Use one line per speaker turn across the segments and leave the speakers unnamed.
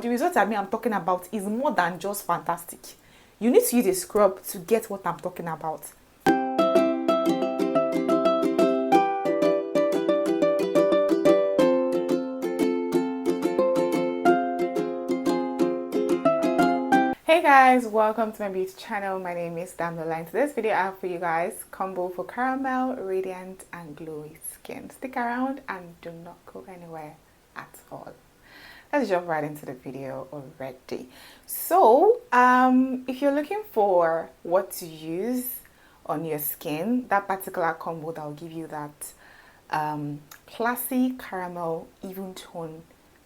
The result I'm talking about is more than just fantastic. You need to use a scrub to get what I'm talking about. Hey guys, welcome to my beauty channel. My name is Davey. In today's video I have for you guys combo for caramel, radiant and glowy skin. Stick around and do not go anywhere at all. Let's jump right into the video already. So if you're looking for what to use on your skin, that particular combo that will give you that classy caramel even tone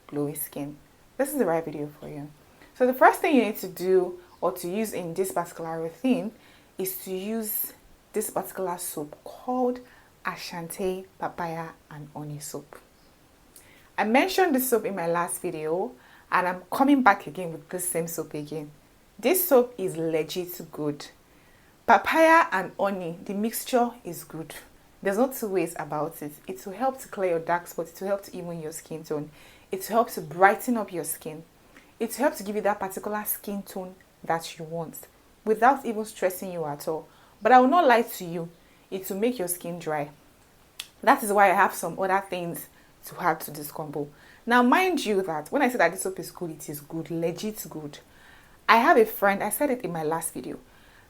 glowy skin, this is the right video for you. So the first thing you need to do or to use in this particular routine is to use this particular soap called Asante Papaya and Honey Soap. I mentioned this soap in my last video and I'm coming back again with this same soap again. This soap is legit good. Papaya and honey, the mixture is good. There's no two ways about it. It will help to clear your dark spots. It will help to even your skin tone. It will help to brighten up your skin. It helps to give you that particular skin tone that you want without even stressing you at all. But I will not lie to you, it will make your skin dry. That is why I have some other things to add to this combo. Now mind you that when I say that this soap is good, it is good, legit good. I have a friend, I said it in my last video.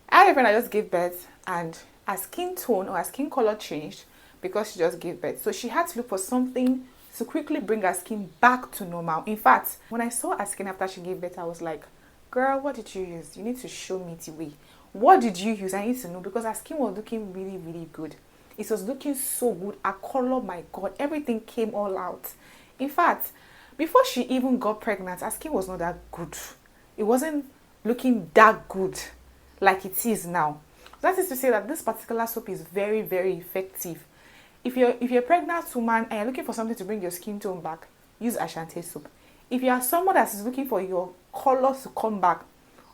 I had a friend that just gave birth and her skin tone or her skin color changed because she just gave birth. So she had to look for something to quickly bring her skin back to normal. In fact, when I saw her skin after she gave birth, I was like, girl, what did you use? You need to show me the way. What did you use? I need to know, because her skin was looking really, really good. It was looking so good. Her color, my God, everything came all out. In fact, before she even got pregnant, her skin was not that good. It wasn't looking that good like it is now. That is to say that this particular soap is very, very effective. If you're a pregnant woman and you're looking for something to bring your skin tone back, use Asante Soap. If you are someone that is looking for your color to come back,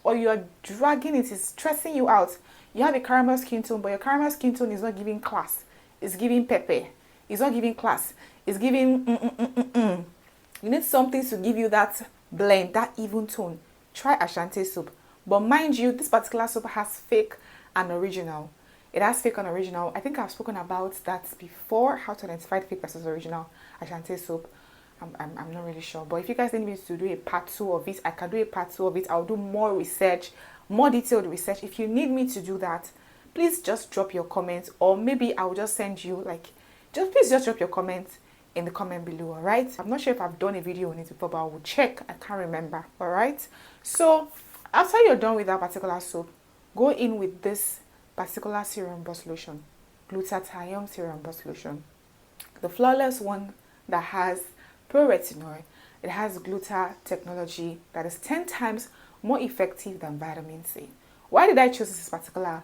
or you're dragging it, it's stressing you out, you have a caramel skin tone, but your caramel skin tone is not giving class. It's giving pepper. It's not giving class. It's giving You need something to give you that blend, that even tone. Try Asante Soap. But mind you, this particular soap has fake and original. It has fake and original. I think I've spoken about that before, how to identify fake versus original Asante Soap. I'm not really sure. But if you guys need me to do a part 2 of it, I can do a part 2 of it. I'll do more research, more detailed research. If you need me to do that, please just drop your comments, or maybe I'll just send you please just drop your comments in the comment below, all right? I'm not sure if I've done a video on it before, but I will check. I can't remember, all right? So after you're done with that particular soap, go in with this particular serum bust lotion, glutathione serum bust lotion, the flawless one that has pro-retinol. It has gluta technology that is 10 times more effective than vitamin C. Why did I choose this particular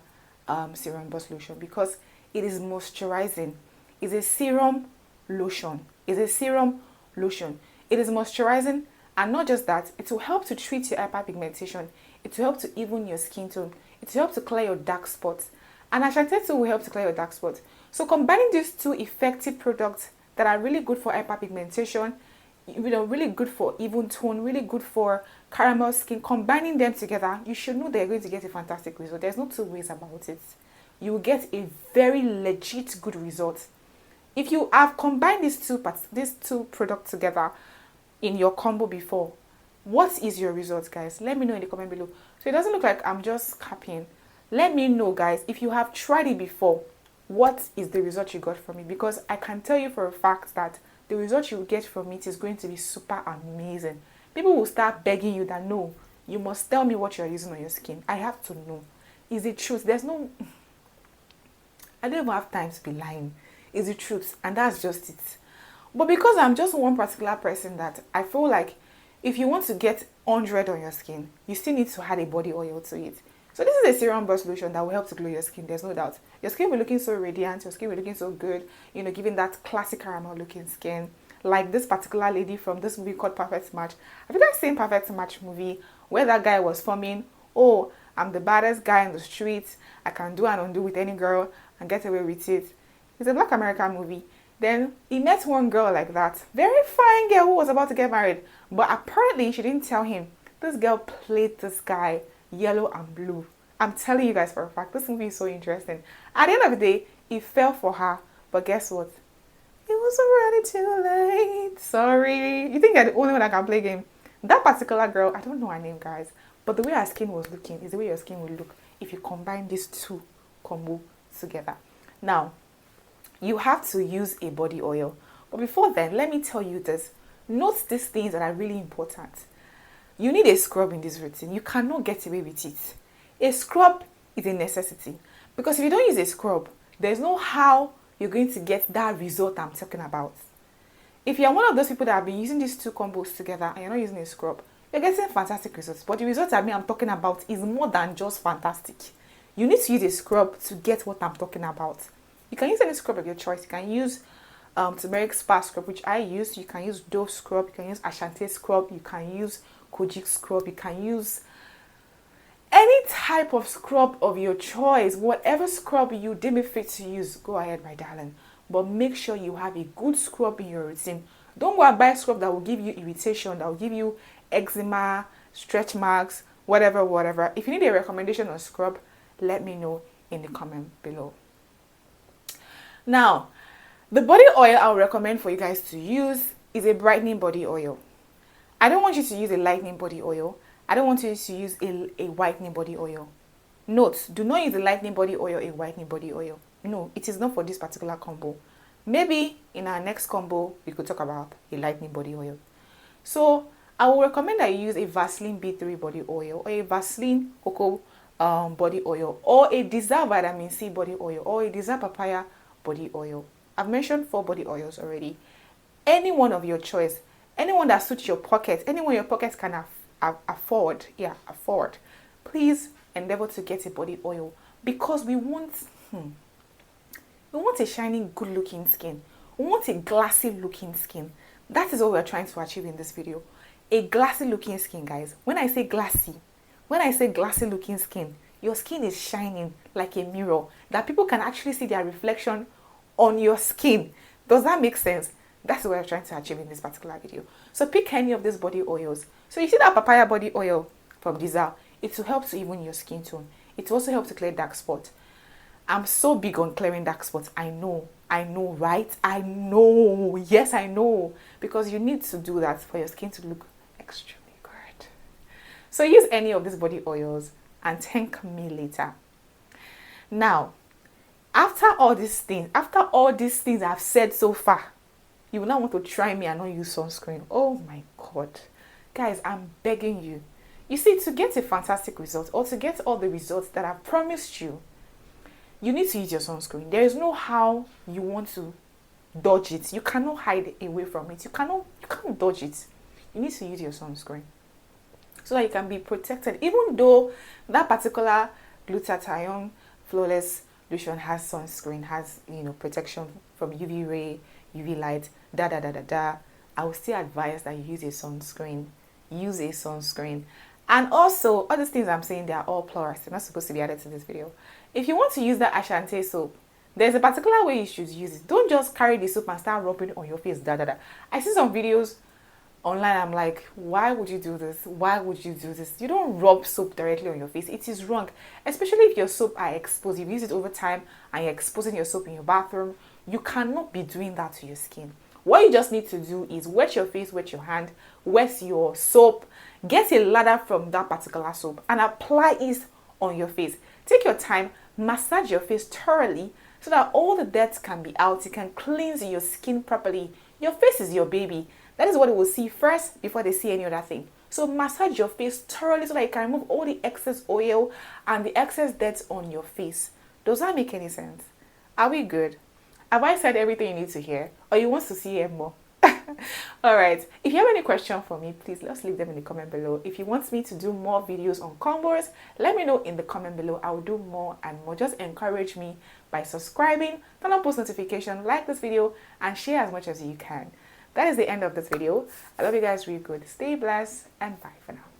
serum bust lotion? Because it is moisturizing. It's a serum lotion. It's a serum lotion. It is moisturizing, and not just that, it will help to treat your hyperpigmentation. It will help to even your skin tone. It will help to clear your dark spots. And Asante Soap will help to clear your dark spots. So combining these two effective products that are really good for hyperpigmentation, really good for even tone, really good for caramel skin, combining them together, you should know they're going to get a fantastic result. There's no two ways about it. You will get a very legit good result. If you have combined these two products together in your combo before, what is your result, guys? Let me know in the comment below. So it doesn't look like I'm just copying. Let me know, guys, if you have tried it before, what is the result you got from it? Because I can tell you for a fact that the result you get from it is going to be super amazing. People will start begging you that, no, you must tell me what you're using on your skin. I have to know. Is it truth? I don't even have time to be lying. Is the truth, and that's just it. But because I'm just one particular person that I feel like if you want to get 100 on your skin, you still need to add a body oil to it. So this is a serum bust lotion that will help to glow your skin. There's no doubt. Your skin will be looking so radiant. Your skin will be looking so good. Giving that classic caramel looking skin. Like this particular lady from this movie called Perfect Match. Have you guys seen Perfect Match movie where that guy was forming, oh, I'm the baddest guy in the streets. I can do and undo with any girl and get away with it. It's a Black American movie. Then he met one girl like that, very fine girl who was about to get married, but apparently she didn't tell him. This girl played this guy yellow and blue. I'm telling you guys for a fact, this movie is so interesting. At the end of the day, he fell for her, but guess what? It was already too late. Sorry. You think you're the only one that can play game? That particular girl, I don't know her name, guys, but the way her skin was looking is the way your skin will look if you combine these two combo together. Now, you have to use a body oil. But before then, let me tell you this. Note these things that are really important. You need a scrub in this routine. You cannot get away with it. A scrub is a necessity. Because if you don't use a scrub, there's no how you're going to get that result I'm talking about. If you're one of those people that have been using these two combos together and you're not using a scrub, you're getting fantastic results. But the results I'm talking about is more than just fantastic. You need to use a scrub to get what I'm talking about. You can use any scrub of your choice. You can use turmeric spa scrub, which I use. You can use Dove scrub. You can use Asante scrub. You can use Kojic scrub. You can use any type of scrub of your choice. Whatever scrub you deem it fit to use, go ahead, my darling. But make sure you have a good scrub in your routine. Don't go and buy a scrub that will give you irritation, that will give you eczema, stretch marks, whatever. If you need a recommendation on scrub, let me know in the comment below. Now, the body oil I'll recommend for you guys to use is a brightening body oil. I don't want you to use a lightening body oil. I don't want you to use a whitening body oil. Note, do not use a lightening body oil, a whitening body oil. No, it is not for this particular combo. Maybe in our next combo, we could talk about a lightening body oil. So, I will recommend that you use a Vaseline B3 body oil or a Vaseline cocoa body oil or a Desire vitamin C body oil or a Desire papaya body oil. I've mentioned 4 body oils already. Any one of your choice, anyone that suits your pocket, anyone your pockets can afford, please endeavor to get a body oil because we want a shining, good looking skin. We want a glassy looking skin. That is what we're trying to achieve in this video. A glassy looking skin, guys. When I say glassy looking skin, your skin is shining like a mirror that people can actually see their reflection on your skin. Does that make sense? That's what we're trying to achieve in this particular video. So pick any of these body oils. So you see that papaya body oil from Desire, it will help to even your skin tone. It will also help to clear dark spots. I'm so big on clearing dark spots. I know, right? I know. Yes, I know. Because you need to do that for your skin to look extremely good. So use any of these body oils and thank me later. Now, after all these things I've said so far, you will not want to try me and not use sunscreen. Oh my God. Guys, I'm begging you. You see, to get a fantastic result or to get all the results that I've promised you, you need to use your sunscreen. There is no how you want to dodge it. You cannot hide away from it. You can't dodge it. You need to use your sunscreen so that you can be protected. Even though that particular glutathione flawless lotion has sunscreen, has protection from UV ray, UV light, I will still advise that you use a sunscreen. Use a sunscreen. And also, all these things I'm saying, they are all plural. They're not supposed to be added to this video. If you want to use that Asante soap, there's a particular way you should use it. Don't just carry the soap and start rubbing it on your face. I see some videos online. I'm like, why would you do this? Why would you do this? You don't rub soap directly on your face. It is wrong. Especially if your soap are exposed. If you use it over time and you're exposing your soap in your bathroom, you cannot be doing that to your skin. What you just need to do is wet your face, wet your hand, wet your soap, get a lather from that particular soap and apply it on your face. Take your time, massage your face thoroughly so that all the dirt can be out. You can cleanse your skin properly. Your face is your baby. That is what they will see first before they see any other thing. So massage your face thoroughly so that you can remove all the excess oil and the excess dirt on your face. Does that make any sense? Are we good? Have I said everything you need to hear? Or you want to see more? Alright, if you have any question for me, please let's leave them in the comment below. If you want me to do more videos on combos, let me know in the comment below. I will do more and more. Just encourage me by subscribing, turn on post notification, like this video, and share as much as you can. That is the end of this video. I love you guys really good. Stay blessed and bye for now.